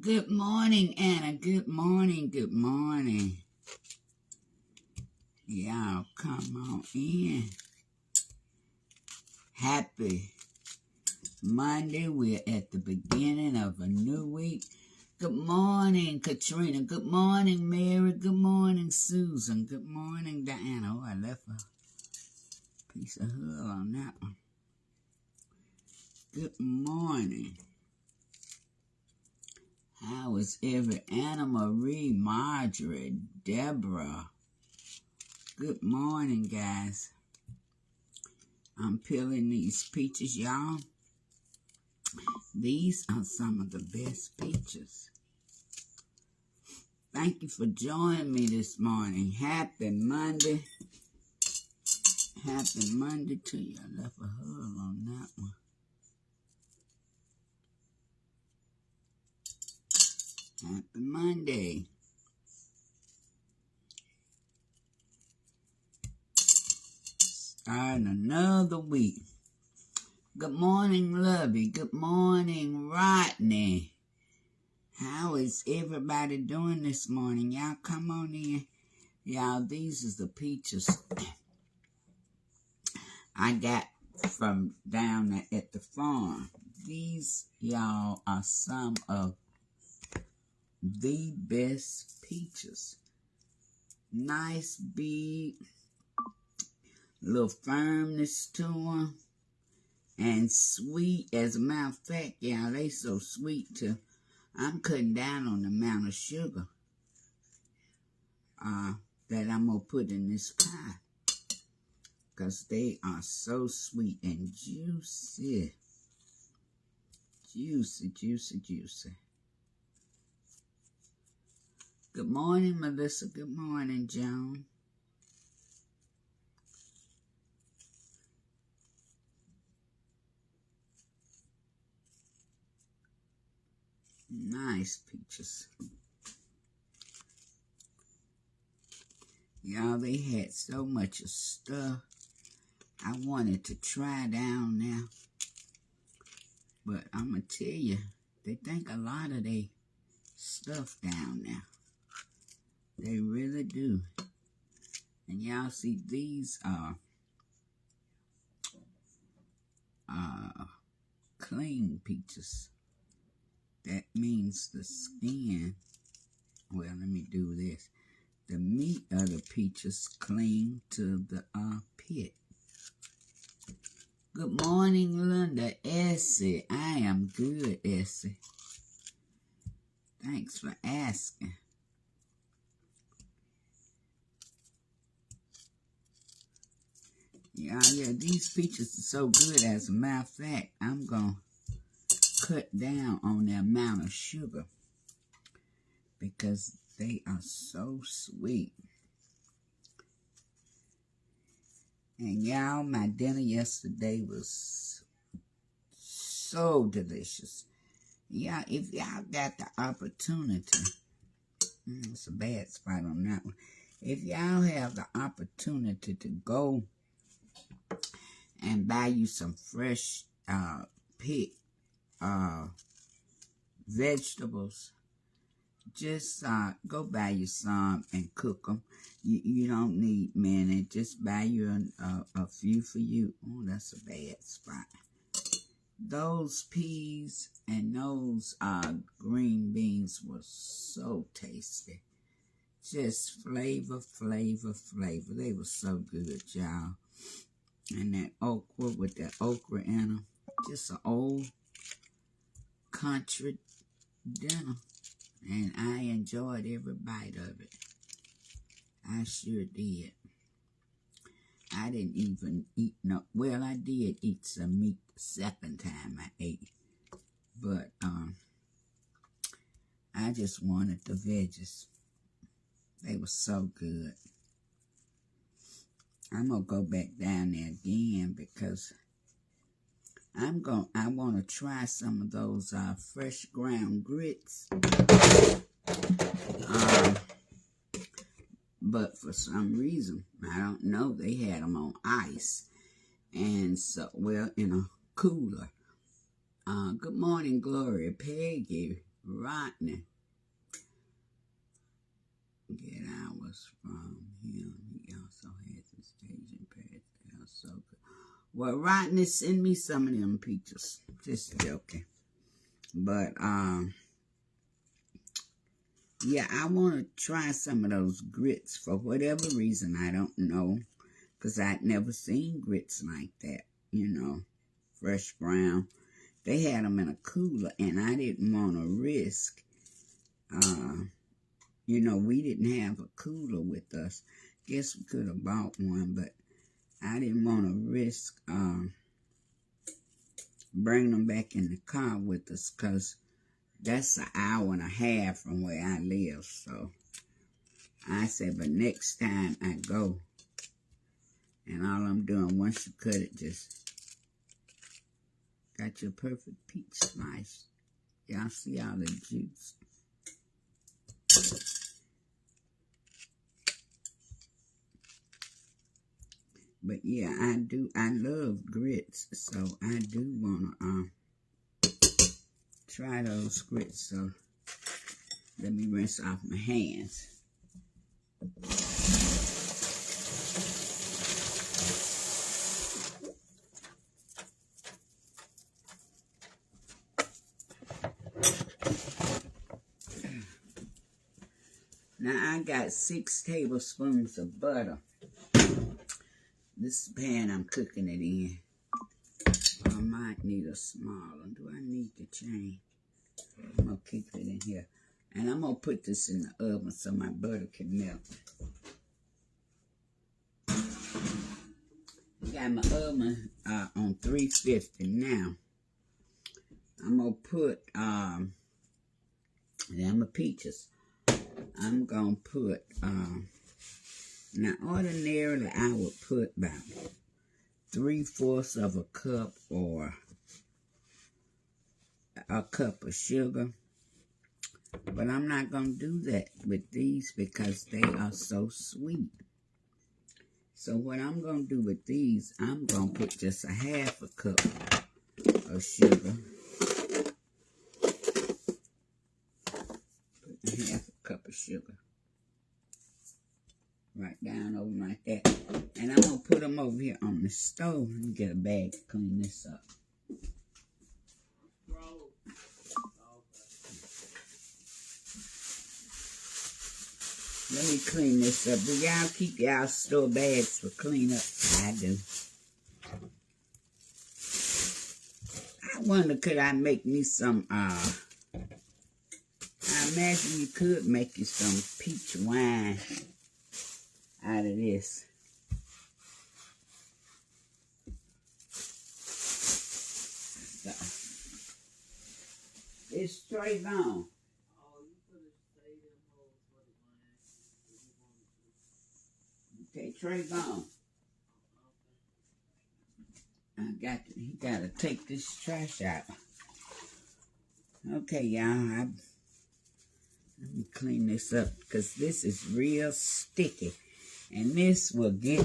Good morning, Anna. Good morning. Good morning. Y'all come on in. Happy Monday. We're at the beginning of a new week. Good morning, Katrina. Good morning, Mary. Good morning, Susan. Good morning, Diana. Oh, I left a piece of hull on that one. Good morning. How is every Anna Marie, Marjorie, Deborah? Good morning, guys. I'm peeling these peaches, y'all. These are some of the best peaches. Thank you for joining me this morning. Happy Monday. Happy Monday to you. I left a hull on that one. Happy Monday. Starting another week. Good morning, Lovey. Good morning, Rodney. How is everybody doing this morning? Y'all come on in. Y'all, these is the peaches I got from down at the farm. These, y'all, are some of the best peaches. Nice, big, little firmness to them, and sweet. As a matter of fact, y'all, they so sweet too. I'm cutting down on the amount of sugar that I'm going to put in this pie, because they are so sweet and juicy. Juicy, juicy, juicy. Good morning, Melissa. Good morning, Joan. Nice peaches. Y'all, they had so much stuff I wanted to try down there. But I'm going to tell you, they think a lot of their stuff down there. They really do. And y'all see, these are clean peaches. That means the skin, well, let me do this. The meat of the peaches cling to the pit. Good morning, Linda. Essie. I am good, Essie. Thanks for asking. Yeah, these peaches are so good. As a matter of fact, I'm going to cut down on the amount of sugar because they are so sweet. And y'all, my dinner yesterday was so delicious. Yeah, if y'all got the opportunity, it's a bad spot on that one. If y'all have the opportunity to go and buy you some fresh picked vegetables, just go buy you some and cook them. You don't need many. Just buy you a few for you. Oh, that's a bad spot. Those peas and those green beans were so tasty. Just flavor, flavor, flavor. They were so good, y'all. And that okra with that okra in them. Just an old country dinner. And I enjoyed every bite of it. I sure did. I didn't even eat no, well, I did eat some meat the second time I ate. But I just wanted the veggies. They were so good. I'm going to go back down there again because I want to try some of those fresh ground grits. But for some reason, I don't know, they had them on ice. And so, well, in a cooler. Good morning, Gloria, Peggy, Rodney. Get ours from him. He also has his Asian parents. They are so good. Well, Rodney, send me some of them peaches. Just joking. But, yeah, I want to try some of those grits for whatever reason. I don't know. Because I'd never seen grits like that. You know, fresh brown. They had them in a cooler, and I didn't want to risk. You know, we didn't have a cooler with us. Guess we could have bought one, but I didn't want to risk bringing them back in the car with us, because that's an hour and a half from where I live. So I said, but next time I go, and all I'm doing, once you cut it, just got your perfect peach slice. Y'all see all the juice. But yeah, I love grits, so I do want to try those grits. So let me rinse off my hands. Now I got 6 tablespoons of butter. This pan I'm cooking it in. I might need a smaller. Do I need to change? I'm going to keep it in here. And I'm going to put this in the oven so my butter can melt. I got my oven on 350 now. I'm going to put them peaches. I'm going to put... now, ordinarily, I would put about 3/4 of a cup or a cup of sugar. But I'm not going to do that with these because they are so sweet. So what I'm going to do with these, I'm going to put just a 1/2 cup of sugar. Put a 1/2 cup of sugar. Right down over like that. And I'm going to put them over here on the stove. Let me get a bag to clean this up. Let me clean this up. Do y'all keep y'all store bags for cleanup? I do. I wonder, could I make me some, I imagine you could make you some peach wine out of this. So, it's straight on. Okay, tray gone. He gotta take this trash out. Okay, y'all. Let me clean this up because this is real sticky. And this will get,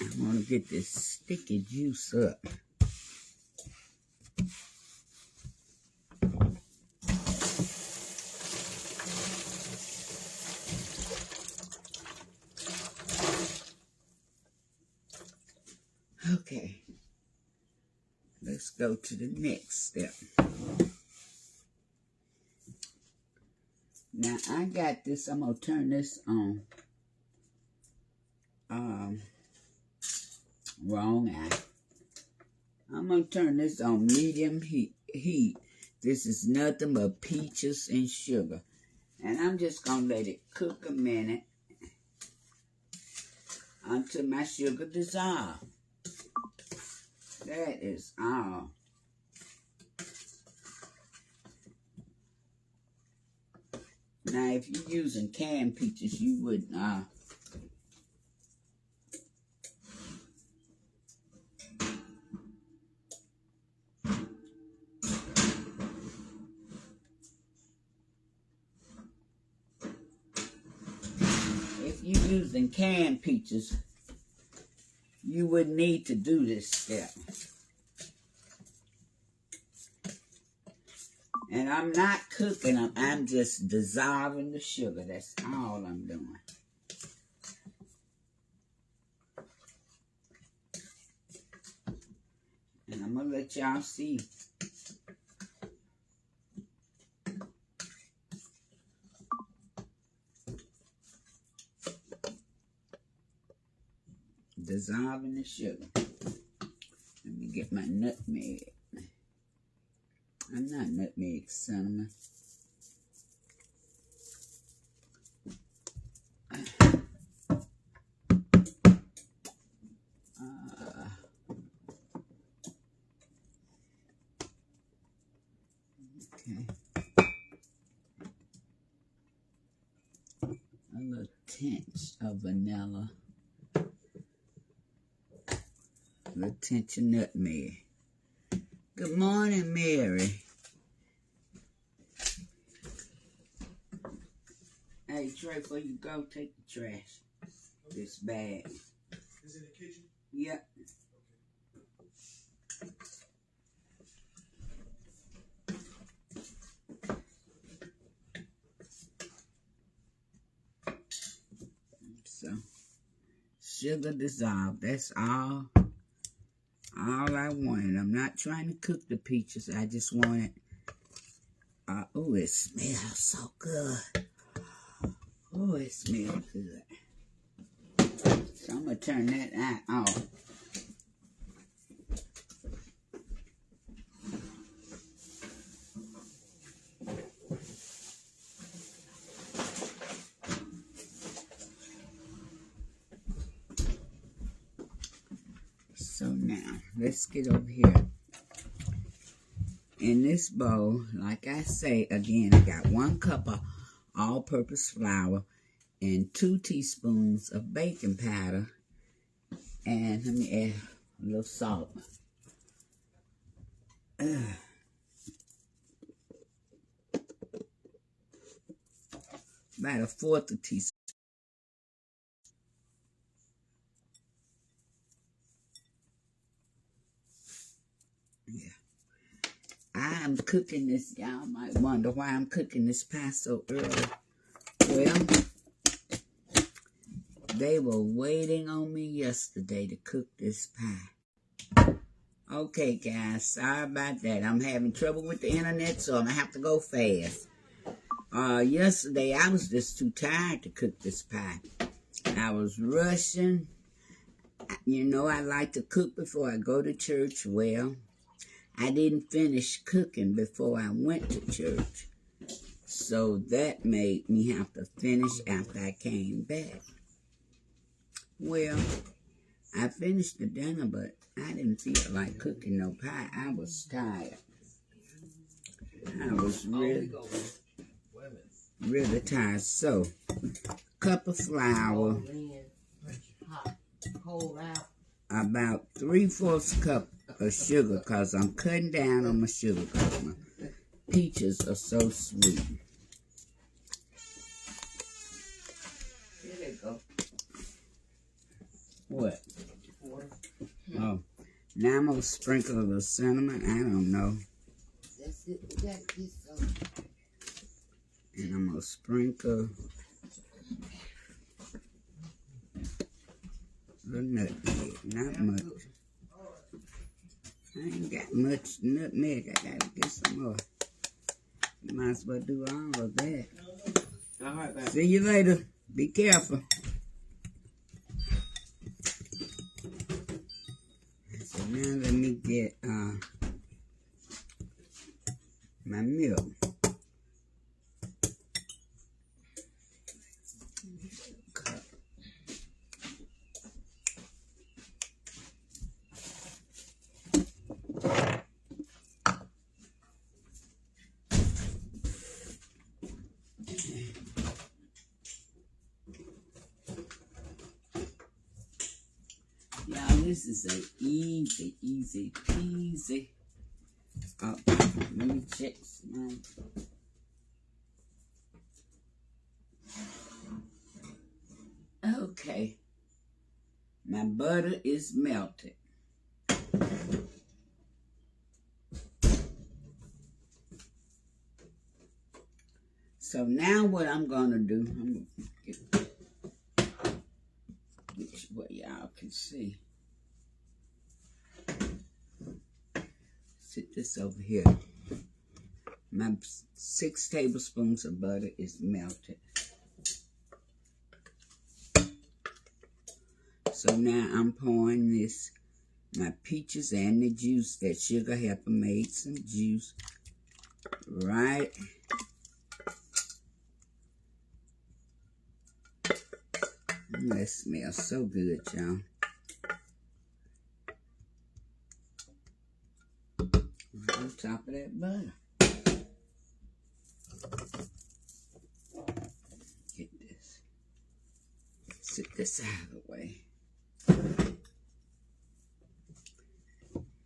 I want to get this sticky juice up. Okay, let's go to the next step. Now I got this, I'm going to turn this on. Wrong eye. I'm going to turn this on medium heat. This is nothing but peaches and sugar. And I'm just going to let it cook a minute until my sugar dissolves. That is all. Now, if you're using canned peaches, you would if you're using canned peaches, you would need to do this step. And I'm not cooking them. I'm just dissolving the sugar. That's all I'm doing. And I'm going to let y'all see. Dissolving the sugar. Let me get my nutmeg. I'm not nutmeg, cinnamon. Okay. A little tinge of vanilla. A little tinge of nutmeg. Good morning, Mary. Hey, Trey, before you go, take the trash. This bag. Is it in the kitchen? Yep. So, sugar dissolved. That's all I wanted. I'm not trying to cook the peaches. I just wanted. Oh, it smells so good. Oh, it smells good. So I'm gonna turn that off. So now, let's get over here. In this bowl, like I say, again, I got 1 cup of all-purpose flour and 2 teaspoons of baking powder. And let me add a little salt. About 1/4 teaspoon. Yeah. I'm cooking this. Y'all might wonder why I'm cooking this pie so early. Well, they were waiting on me yesterday to cook this pie. Okay, guys, sorry about that. I'm having trouble with the internet, so I'm going to have to go fast. Yesterday, I was just too tired to cook this pie. I was rushing. You know, I like to cook before I go to church. Well, I didn't finish cooking before I went to church. So that made me have to finish after I came back. Well, I finished the dinner, but I didn't feel like cooking no pie. I was tired. I was really tired. So, cup of flour, about 3/4 cup of sugar, because I'm cutting down on my sugar because my peaches are so sweet. Here they go. What? Oh, now I'm going to sprinkle a little cinnamon. I don't know. That's it. We got this. And I'm going to sprinkle the nutmeg. Not much. I ain't got much nutmeg. I got to get some more. You might as well do all of that. All right, baby. See you later. Be careful. So now let me get my milk. This is a easy peasy. Oh, let me check some. Okay. My butter is melted. So now what I'm gonna do, I'm gonna get where y'all can see. Sit this over here. My 6 tablespoons of butter is melted. So now I'm pouring this, my peaches and the juice that Sugar Helper made some juice, right? That smells so good, y'all. On top of that butter. Get this. Sit this out of the way.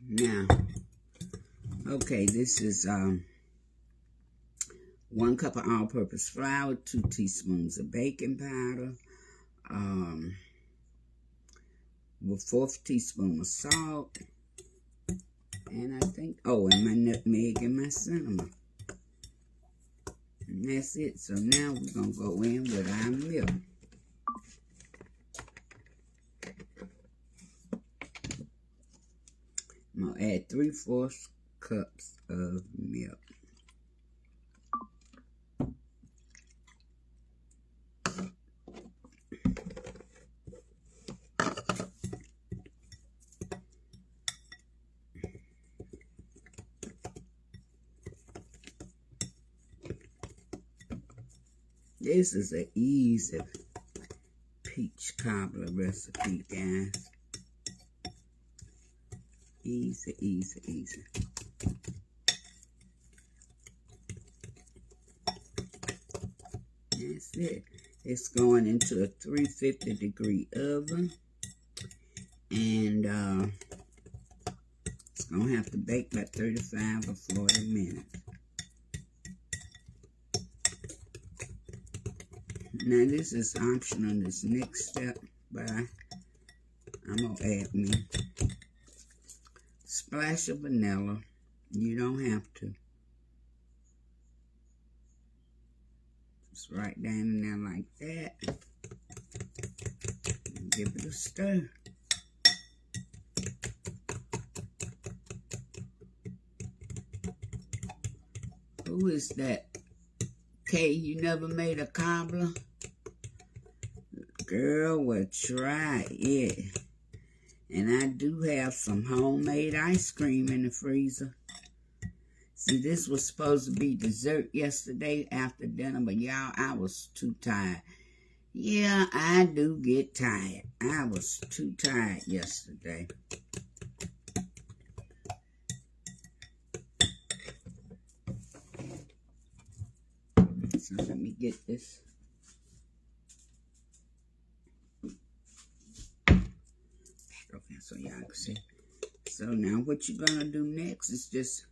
Now, okay, this is 1 cup of all-purpose flour, 2 teaspoons of baking powder, 1/4 teaspoon of salt, and I think, oh, and my nutmeg and my cinnamon. And that's it. So now we're going to go in with our milk. I'm going to add 3/4 cups of milk. This is an easy peach cobbler recipe, guys. Easy, easy, easy. That's it. It's going into a 350-degree oven. And it's going to have to bake about 35 or 40 minutes. Now this is optional, this next step, but I'm going to add me a splash of vanilla. You don't have to. Just right down in there like that. And give it a stir. Who is that? Kay, you never made a cobbler? Girl, well, try it. And I do have some homemade ice cream in the freezer. See, this was supposed to be dessert yesterday after dinner, but y'all, I was too tired. Yeah, I do get tired. I was too tired yesterday. So let me get this. Okay, so y'all can see. So now what you're gonna do next is just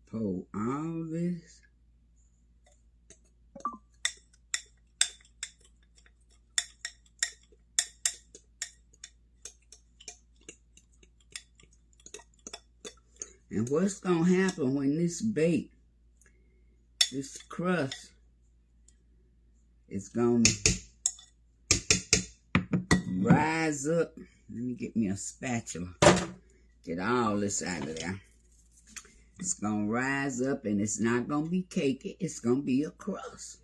pour all this and what's gonna happen when this bake, this crust is gonna rise up. Let me get me a spatula. Get all this out of there. It's gonna rise up and it's not gonna be cakey. It's gonna be a crust.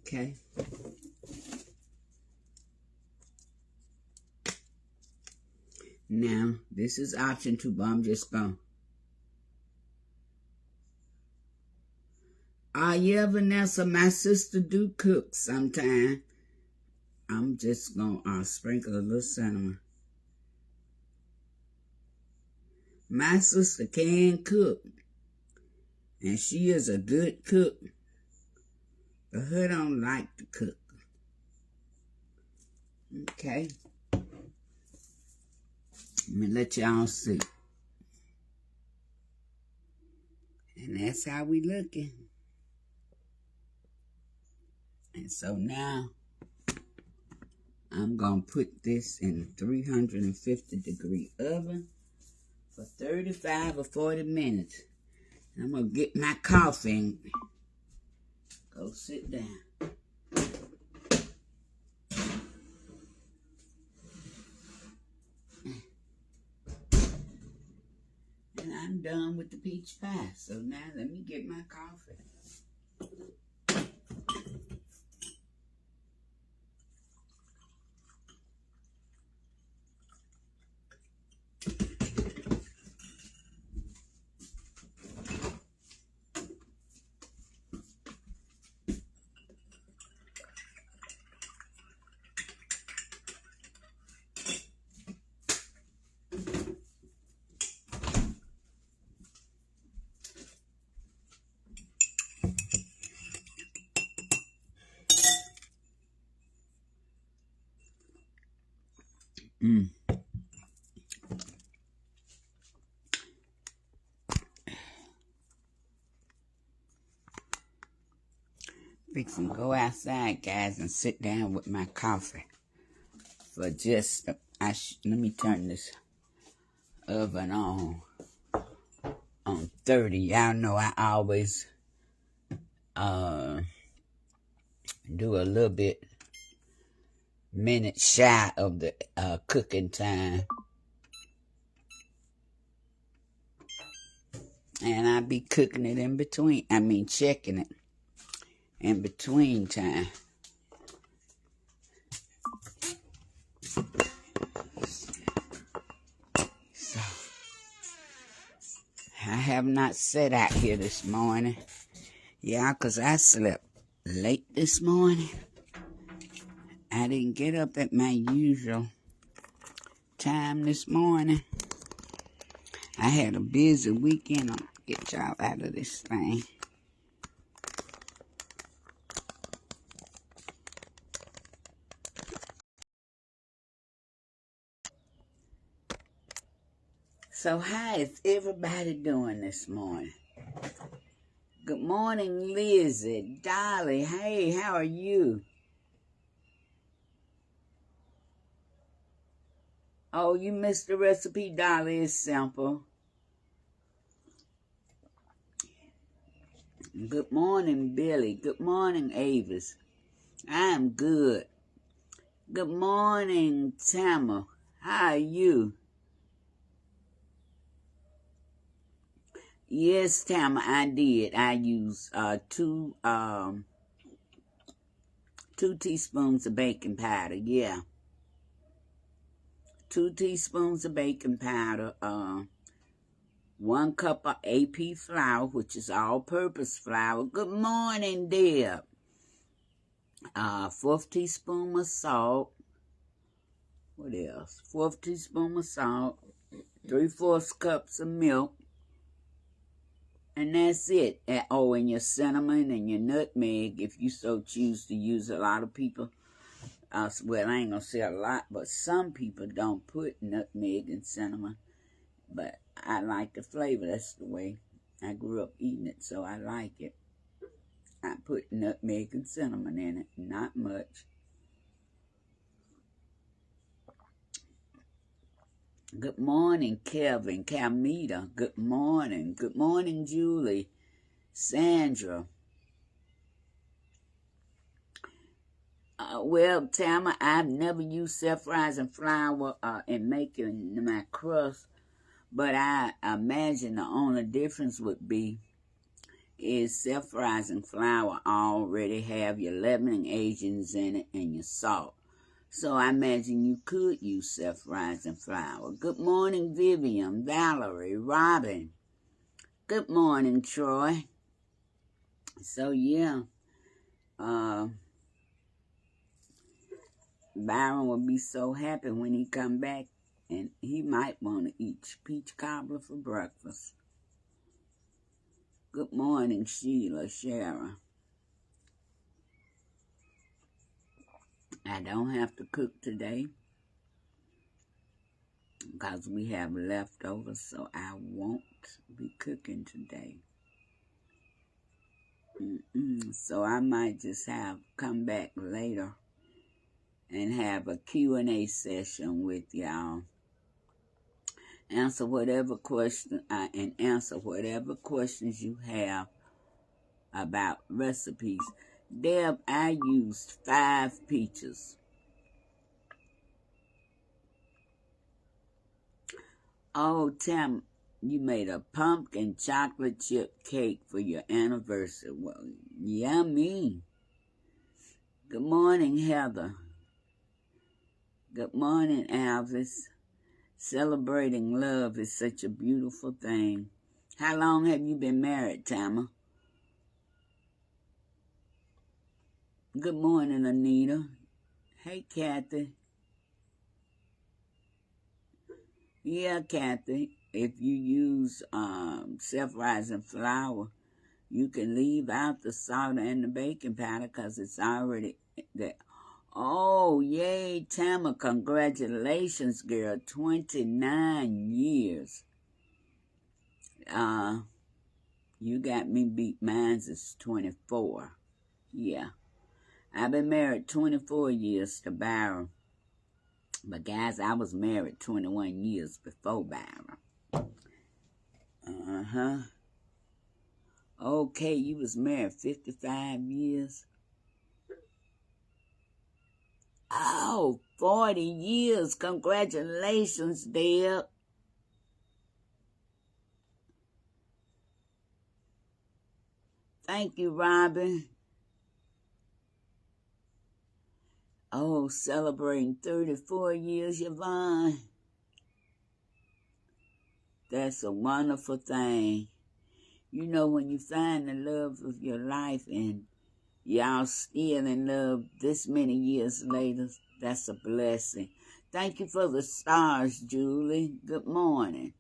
Okay. Now, this is option 2, but I'm just going. Yeah, Vanessa, my sister do cook sometime. I'm just going to sprinkle a little cinnamon. My sister can cook, and she is a good cook. But her don't like to cook. Okay. Let me let y'all see. And that's how we looking. And so now, I'm going to put this in a 350-degree oven for 35 or 40 minutes. I'm going to get my coffee and go sit down. And I'm done with the peach pie. So now let me get my coffee. Fixing to go outside, guys, and sit down with my coffee for just, let me turn this oven on 30. Y'all know I always do a little bit minute shy of the cooking time. And I be cooking it in between, checking it in between time. So, I have not sat out here this morning. Yeah, 'cause I slept late this morning. I didn't get up at my usual time this morning. I had a busy weekend. I'll get y'all out of this thing. So how is everybody doing this morning? Good morning, Lizzie, Dolly. Hey, how are you? Oh, you missed the recipe, Dolly. It's simple. Good morning, Billy. Good morning, Avis. I'm good. Good morning, Tamma. How are you? Yes, Tamma, I did. I used two teaspoons of baking powder. Yeah, 2 teaspoons of baking powder. 1 cup of AP flour, which is all-purpose flour. Good morning, Deb. 4th teaspoon of salt. What else? 4th teaspoon of salt. 3/4 cups of milk. And that's it. Oh, and your cinnamon and your nutmeg, if you so choose to use. A lot of people, well, I ain't going to say a lot, but some people don't put nutmeg and cinnamon. But I like the flavor. That's the way I grew up eating it, so I like it. I put nutmeg and cinnamon in it, not much. Good morning, Kevin, Calmita. Good morning. Good morning, Julie, Sandra. Well, Tamma, I've never used self-rising flour in making my crust, but I imagine the only difference would be is self-rising flour already have your leavening agents in it and your salt. So I imagine you could use self-rising flour. Good morning, Vivian, Valerie, Robin. Good morning, Troy. So yeah, Byron will be so happy when he come back, and he might want to eat peach cobbler for breakfast. Good morning, Sheila, Shara. I don't have to cook today because we have leftovers, so I won't be cooking today. So I might just come back later and have a Q&A session with y'all. Answer whatever question and answer whatever questions you have about recipes. Deb, I used 5 peaches. Oh, Tim, you made a pumpkin chocolate chip cake for your anniversary. Well, yummy. Good morning, Heather. Good morning, Alvis. Celebrating love is such a beautiful thing. How long have you been married, Tama? Good morning, Anita. Hey, Kathy. Yeah, Kathy, if you use self-rising flour, you can leave out the salt and the baking powder because it's already there. Oh, yay, Tama, congratulations, girl, 29 years. You got me beat. Mine's is 24. Yeah. I've been married 24 years to Byron. But guys, I was married 21 years before Byron. Okay, you was married 55 years. Oh, 40 years. Congratulations, Deb. Thank you, Robin. Oh, celebrating 34 years, Yvonne. That's a wonderful thing. You know, when you find the love of your life and y'all still in love this many years later, that's a blessing. Thank you for the stars, Julie. Good morning.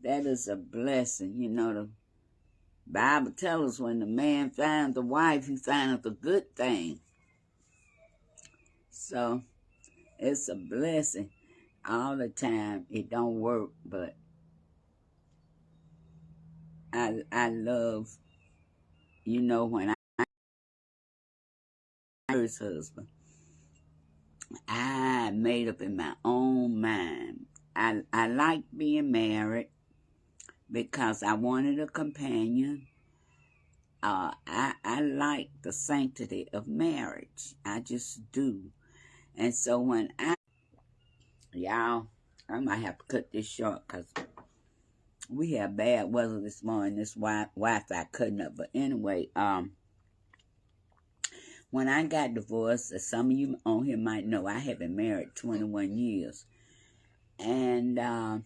That is a blessing. You know, the Bible tells us when the man finds a wife, he finds a good thing. So, it's a blessing. All the time, it don't work, but I love, you know, when I first husband, I made up in my own mind. I like being married because I wanted a companion. I like the sanctity of marriage. I just do. And so when y'all, I might have to cut this short because we have bad weather this morning. This Wi-Fi cutting up. But anyway, when I got divorced, as some of you on here might know, I have been married 21 years. And I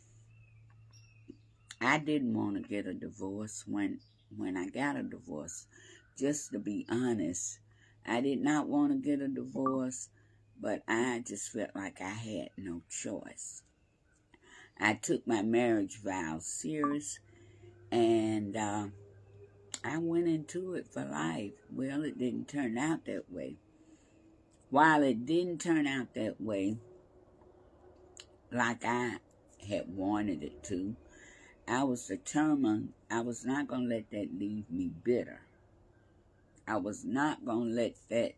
didn't want to get a divorce when I got a divorce. Just to be honest, I did not want to get a divorce, but I just felt like I had no choice. I took my marriage vows serious, and I went into it for life. Well, it didn't turn out that way. While it didn't turn out that way, like I had wanted it to, I was determined I was not going to let that leave me bitter. I was not going to let that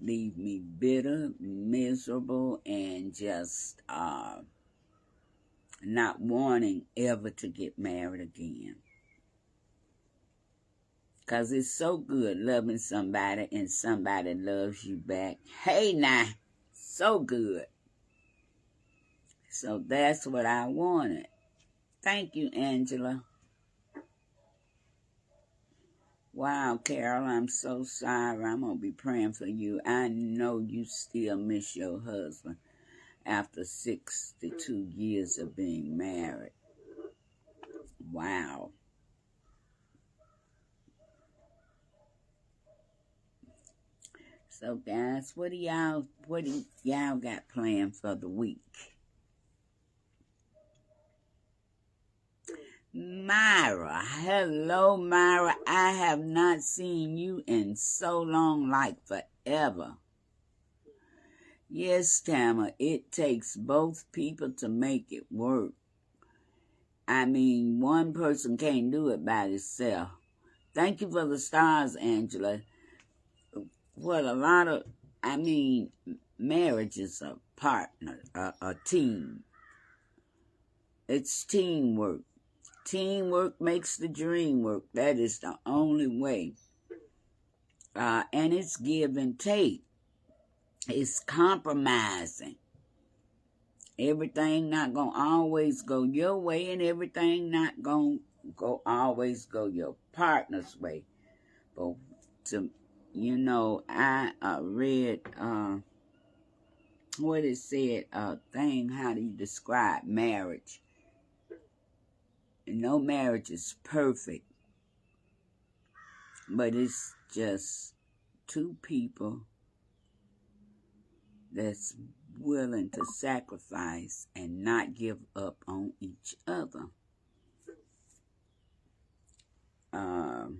leave me bitter, miserable, and just not wanting ever to get married again. Because it's so good loving somebody and somebody loves you back. Hey now, so good. So that's what I wanted. Thank you, Angela. Wow, Carol, I'm so sorry. I'm going to be praying for you. I know you still miss your husband after 62 years of being married. Wow. So, guys, what do y'all got planned for the week? Myra, hello, Myra. I have not seen you in so long, like forever. Yes, Tama, it takes both people to make it work. I mean, one person can't do it by themselves. Thank you for the stars, Angela. What a lot of, marriage is a partner, a team. It's teamwork. Teamwork makes the dream work. That is the only way. And it's give and take. It's compromising. Everything not going to always go your way, and everything not going to always go your partner's way. But, I read what it said, thing, how do you describe marriage? No marriage is perfect, but it's just two people that's willing to sacrifice and not give up on each other. And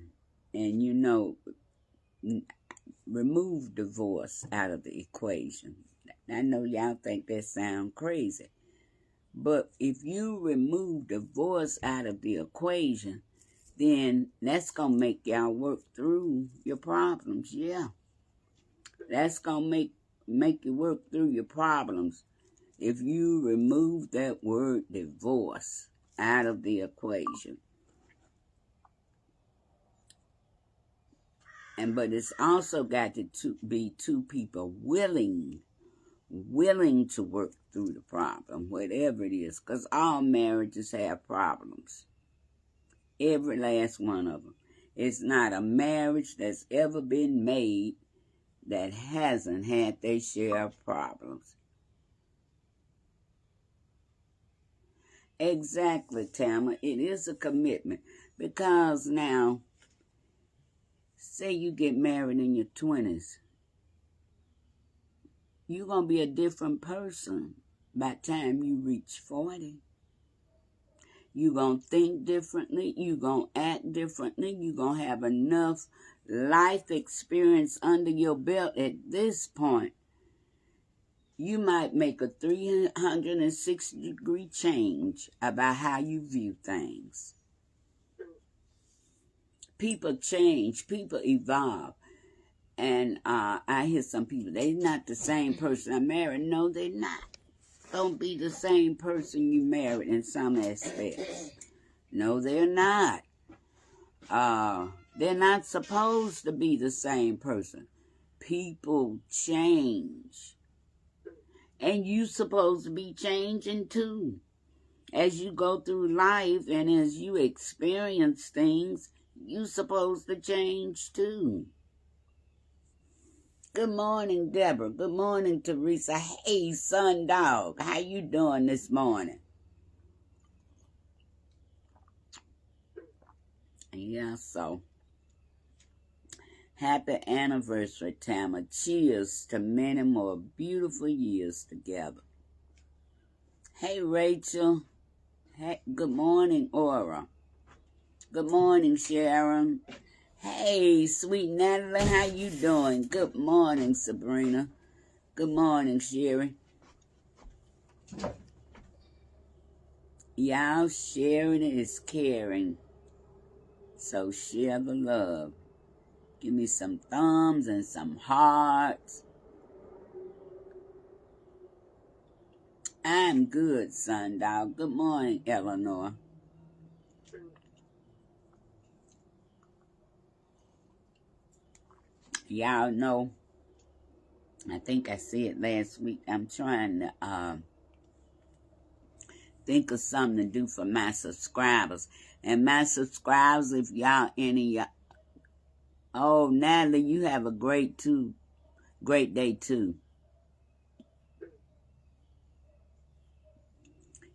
remove divorce out of the equation. I know y'all think that sounds crazy, but if you remove divorce out of the equation, then that's going to make y'all work through your problems. Yeah. That's going to make you work through your problems if you remove that word divorce out of the equation. But it's also got to be two people willing to work through the problem, whatever it is, because all marriages have problems. Every last one of them. It's not a marriage that's ever been made that hasn't had their share of problems. Exactly, Tama. It is a commitment, because now, say you get married in your 20s, you're going to be a different person by the time you reach 40. You're going to think differently. You're going to act differently. You're going to have enough life experience under your belt at this point. You might make a 360-degree change about how you view things. People change. People evolve. And I hear some people, they're not the same person I married. No, they're not. Don't be the same person you married in some aspects. No, they're not. They're not supposed to be the same person. People change. And you're supposed to be changing too. As you go through life and as you experience things, you're supposed to change too. Good morning, Deborah. Good morning, Teresa. Hey, Sundog. How you doing this morning? Yeah, so. Happy anniversary, Tama. Cheers to many more beautiful years together. Hey, Rachel. Hey, good morning, Aura. Good morning, Sharon. Hey, sweet Natalie, how you doing? Good morning, Sabrina. Good morning, Sherry. Y'all, sharing is caring. So share the love. Give me some thumbs and some hearts. I'm good, Sundog. Good morning, Eleanor. Y'all know, I think I said last week, I'm trying to think of something to do for my subscribers. And my subscribers, if y'all any, oh, Natalie, you have a great day too.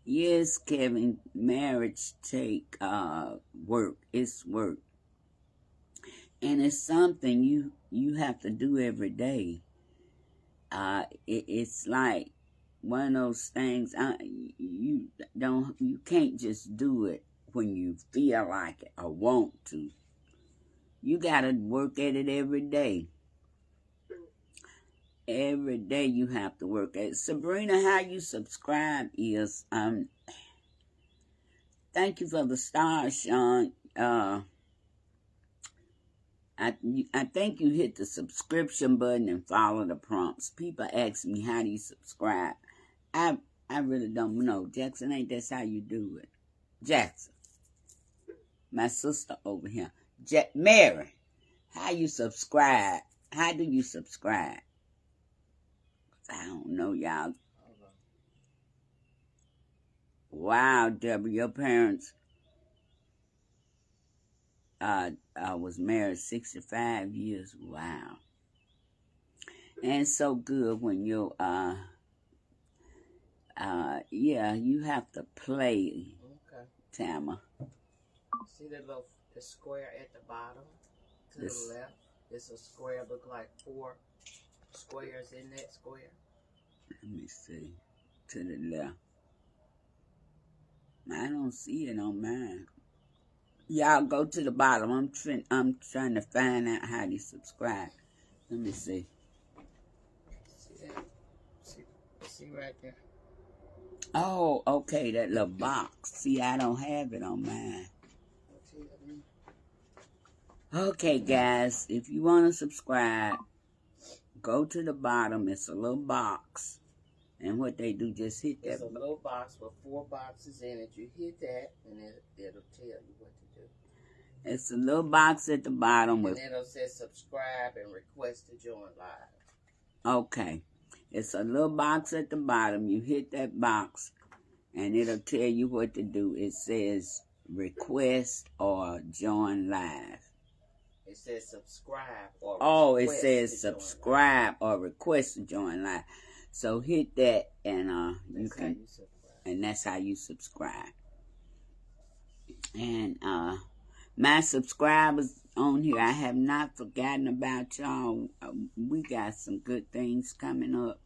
Yes, Kevin, marriage take work. It's work. And it's something you have to do every day. It's like one of those things, you can't just do it when you feel like it or want to. You gotta work at it every day. Every day you have to work at it. Sabrina, how you subscribe is, thank you for the stars, Sean. I think you hit the subscription button and follow the prompts. People ask me, how do you subscribe? I really don't know. Jackson, ain't that's how you do it? Jackson, my sister over here. Mary, how you subscribe? How do you subscribe? I don't know, y'all. Wow, Deborah, your parents was married 65 years. Wow. And it's so good when you yeah, you have to play. Okay. Tama. See the square at the bottom to the left? It's a square, look like 4 squares in that square. Let me see. To the left. I don't see it on mine. Y'all go to the bottom. I'm trying to find out how to subscribe. Let me see. See that? See right there. Oh, okay, that little box. See, I don't have it on mine. Okay, guys, if you want to subscribe, go to the bottom. It's a little box. And what they do, just hit that. It's a little box with 4 boxes in it. You hit that, and it'll tell you what to do. It's a little box at the bottom with. And it'll say subscribe and request to join live. Okay. It's a little box at the bottom. You hit that box, and it'll tell you what to do. It says request or join live. It says subscribe or it says subscribe or request to join live. So hit that, and you can, and that's how you subscribe. And my subscribers on here, I have not forgotten about y'all. We got some good things coming up.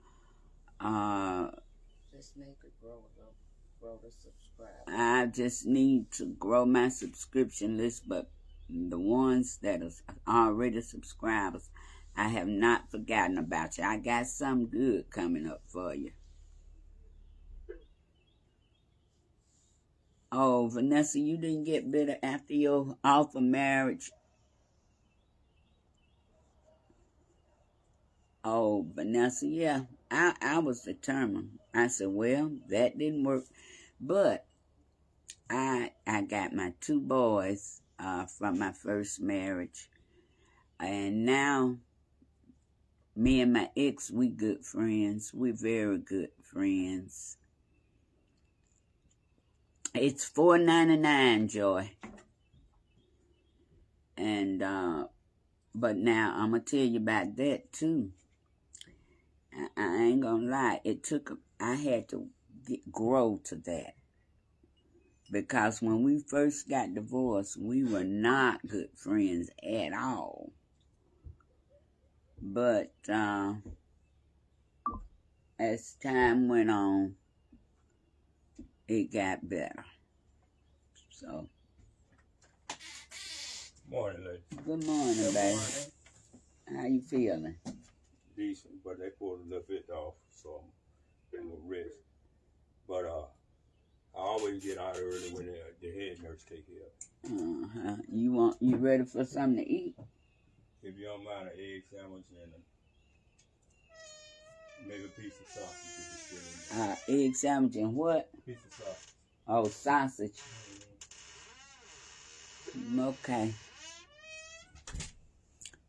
Just need to grow the subscribers. I just need to grow my subscription list, but the ones that are already subscribers, I have not forgotten about you. I got something good coming up for you. Oh, Vanessa, you didn't get bitter after your offer marriage. Oh, Vanessa, yeah, I was determined. I said, well, that didn't work. But I got my 2 boys from my first marriage. And now, me and my ex, we good friends. We very good friends. It's $4.99, Joy. And, but now, I'm going to tell you about that, too. I ain't going to lie. I had to grow to that. Because when we first got divorced, we were not good friends at all. But as time went on, it got better. So. Morning, lady. Good morning, baby. How you feeling? Decent, but they pulled a little bit off, so I'm gonna rest. But I always get out early when the head nurse take care. You ready for something to eat? If you don't mind, an egg sandwich and maybe a piece of sausage if it's still in there. Egg sandwich and what? Piece of sausage. Oh, sausage. Okay.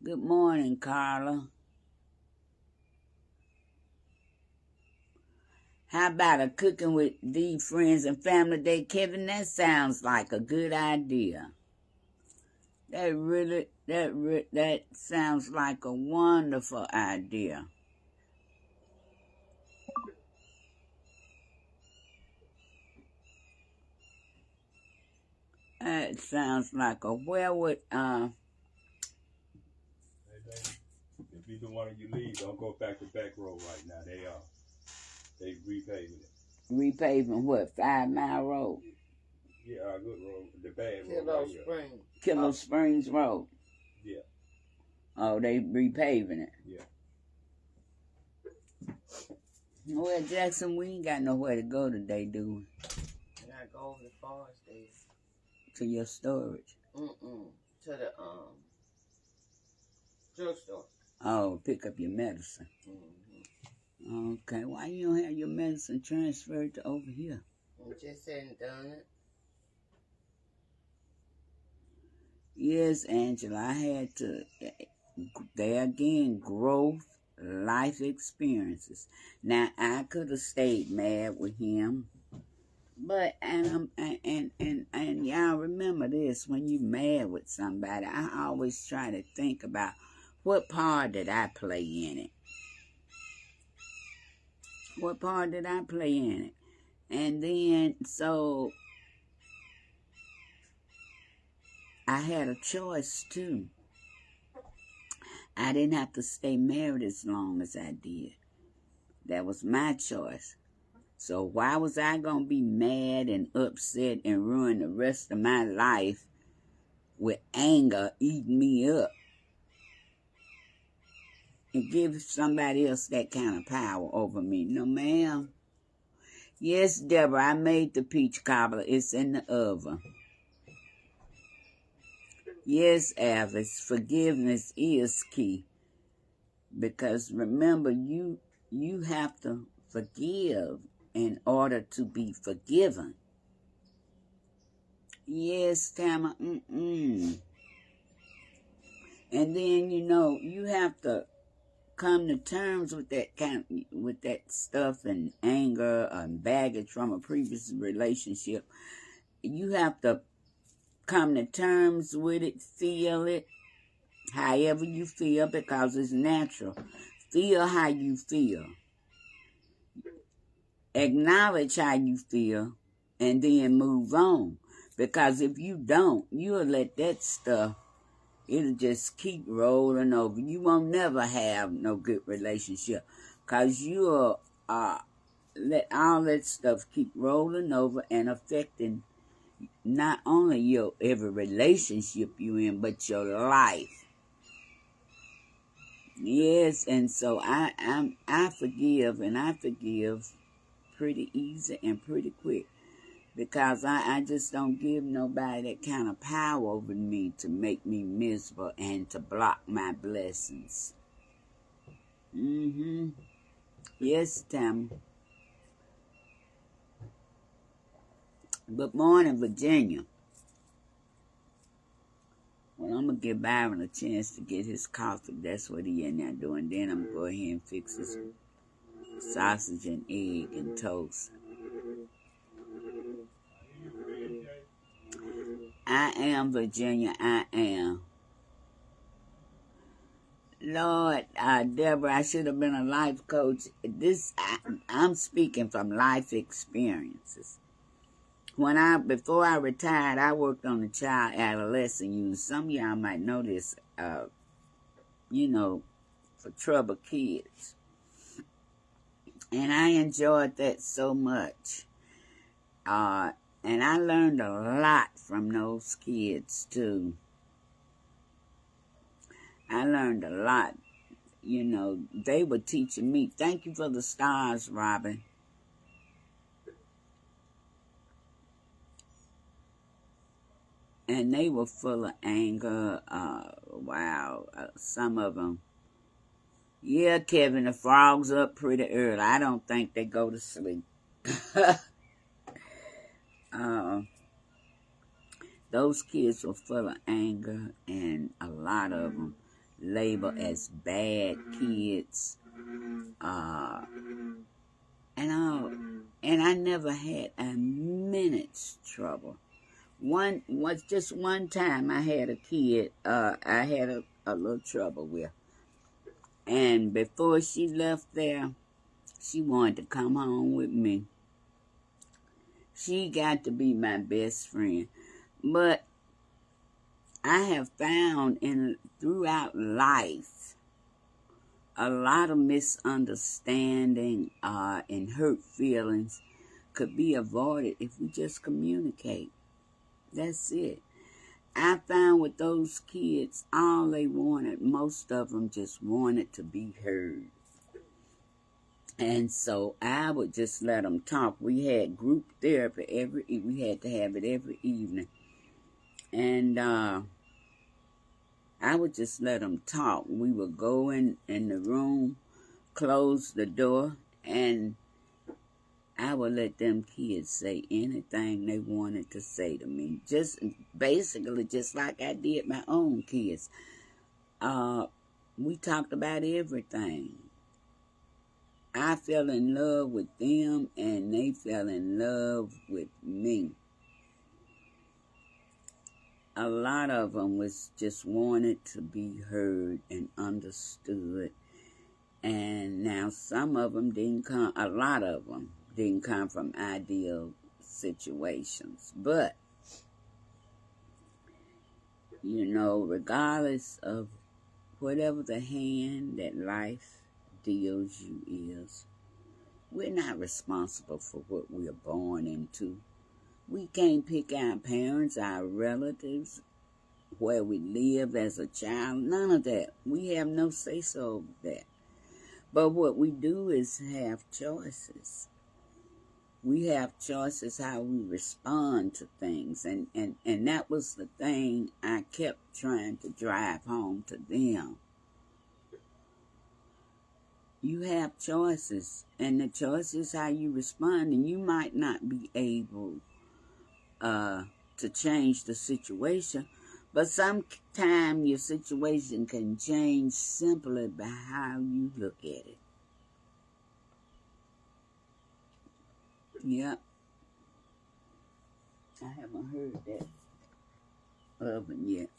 Good morning, Carla. How about a cooking with these friends and family day, Kevin? That sounds like a good idea. That sounds like a wonderful idea. That sounds like a Hey, baby, if either one of you leave, don't go back to back road right now. They repaving it. Repaving what? 5 Mile Road? Yeah, our good road. The bad road. Kilo Springs. Kilo Springs Road. Yeah. Oh, they repaving it. Yeah. Well, Jackson, we ain't got nowhere to go today, do we? And I go over to Forest Day. To your storage. To the drugstore. Oh, pick up your medicine. Okay, why you don't have your medicine transferred to over here? I just hadn't done it. Yes, Angela, I had to, there again, growth, life experiences. Now, I could have stayed mad with him, but, and y'all remember this, when you mad with somebody, I always try to think about what part did I play in it? What part did I play in it? And then, so, I had a choice too. I didn't have to stay married as long as I did. That was my choice. So why was I going to be mad and upset and ruin the rest of my life with anger eating me up? And give somebody else that kind of power over me. No, ma'am. Yes, Deborah, I made the peach cobbler. It's in the oven. Yes, Alice, forgiveness is key. Because remember, you have to forgive in order to be forgiven. Yes, Tama. And then, you have to come to terms with that stuff and anger and baggage from a previous relationship. You have to come to terms with it, feel it, however you feel, because it's natural. Feel how you feel. Acknowledge how you feel, and then move on. Because if you don't, you'll let that stuff, it'll just keep rolling over. You won't never have no good relationship. Because you'll let all that stuff keep rolling over and affecting not only your every relationship you in, but your life. Yes, and so I forgive, and I forgive pretty easy and pretty quick, because I just don't give nobody that kind of power over me to make me miserable and to block my blessings. Yes, Tam. Good morning, Virginia. Well, I'm going to give Byron a chance to get his coffee. That's what he in there doing. Then I'm going to go ahead and fix his sausage and egg and toast. I am, Virginia. I am. Lord, Deborah, I should have been a life coach. I'm speaking from life experiences. Before I retired, I worked on the child adolescent youth. Some of y'all might know this, for troubled kids. And I enjoyed that so much. And I learned a lot from those kids, too. I learned a lot. They were teaching me. Thank you for the stars, Robin. And they were full of anger. Wow. Some of them. Yeah, Kevin, the frogs up pretty early. I don't think they go to sleep. Those kids were full of anger, and a lot of them labeled as bad kids. And I never had a minute's trouble. Just one time I had a kid I had a little trouble with. And before she left there, she wanted to come home with me. She got to be my best friend. But I have found throughout life a lot of misunderstanding and hurt feelings could be avoided if we just communicate. That's it. I found with those kids, all they wanted, most of them just wanted to be heard. And so I would just let them talk. We had group therapy we had to have it every evening. And I would just let them talk. We would go in the room, close the door, and I would let them kids say anything they wanted to say to me. Just basically just like I did my own kids. We talked about everything. I fell in love with them, and they fell in love with me. A lot of them was just wanted to be heard and understood. And now some of them didn't come, a lot of them didn't come from ideal situations. But, you know, regardless of whatever the hand that life deals you is, we're not responsible for what we are born into. We can't pick our parents, our relatives, where we live as a child, none of that. We have no say-so of that. But what we do is have choices. We have choices how we respond to things. And that was the thing I kept trying to drive home to them. You have choices, and the choice is how you respond, and you might not be able to change the situation, but sometimes your situation can change simply by how you look at it. Yep. I haven't heard that oven yet.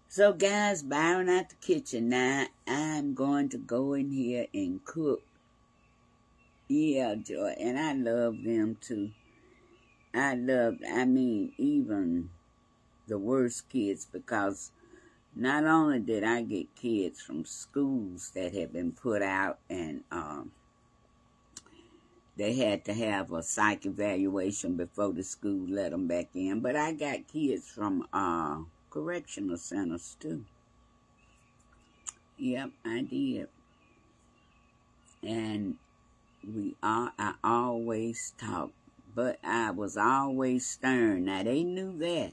So guys, Byron out the kitchen now. I'm going to go in here and cook. Yeah, Joy, and I love them too. I mean, even the worst kids, because not only did I get kids from schools that had been put out and they had to have a psych evaluation before the school let them back in, but I got kids from correctional centers too. Yep, I did. And I always talked, but I was always stern. Now, they knew that.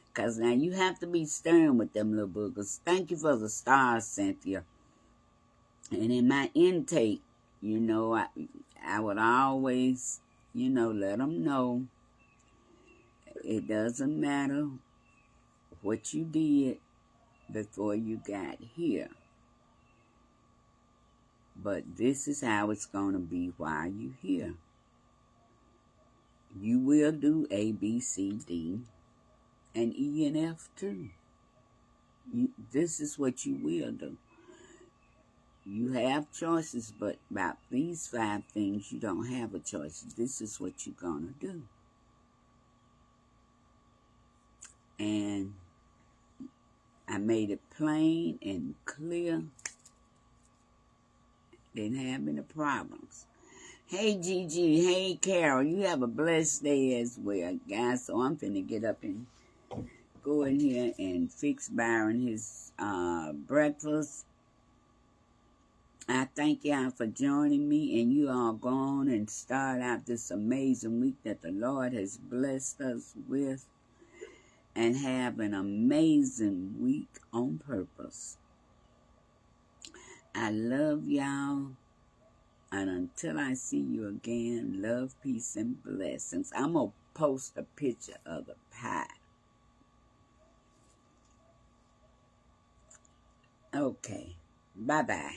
Because now you have to be stern with them little boogers. Thank you for the stars, Cynthia. And in my intake, you know, I would always, you know, let them know it doesn't matter what you did before you got here. But this is how it's going to be while you're here. You will do A, B, C, D, and E and F too. This is what you will do. You have choices, but about these 5 things, you don't have a choice. This is what you're going to do. And I made it plain and clear. Didn't have any problems. Hey, Gigi. Hey, Carol. You have a blessed day as well, guys. So I'm finna get up and go in here and fix Byron his breakfast. I thank y'all for joining me, and you all go on and start out this amazing week that the Lord has blessed us with, and have an amazing week on purpose. I love y'all, and until I see you again, love, peace, and blessings. I'm going to post a picture of the pie. Okay, bye-bye.